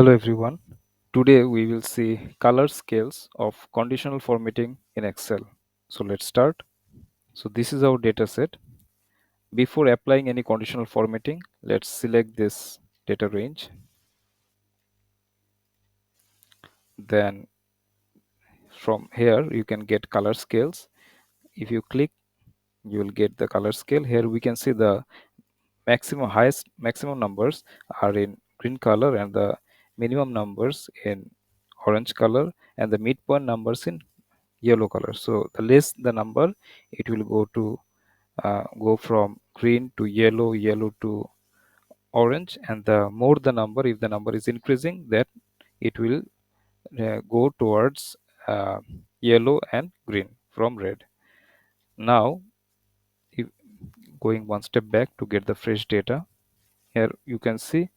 Hello everyone. Today we will see color scales of conditional formatting in Excel. So let's start. So this is our data set. Before applying any conditional formatting, let's select this data range. Then from here you can get color scales. If you click, you will get the color scale. Here we can see the maximum numbers are in green color and the minimum numbers in orange color and the midpoint numbers in yellow color. So the less the number, it will go from green to yellow, yellow to orange, and the more the number, if the number is increasing, that it will go towards yellow and green from red. Now if going one step back to get the fresh data, here you can see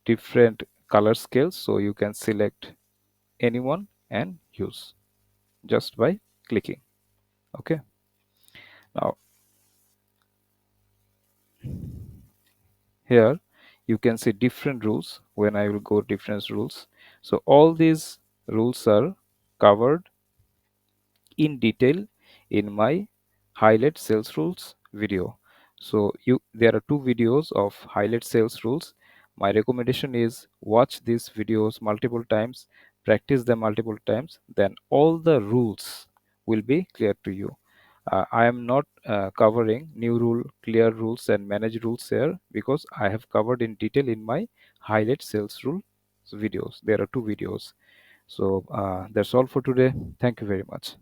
different color scales, so you can select anyone and use just by clicking. Okay, now here you can see different rules. When I will go different rules, so all these rules are covered in detail in my highlight sales rules video. So there are two videos of highlight sales rules. My recommendation is watch these videos multiple times, practice them multiple times, then all the rules will be clear to you. I am not covering new rule, clear rules and manage rules here because I have covered in detail in my highlight sales rule videos. There are two videos. So that's all for today. Thank you very much.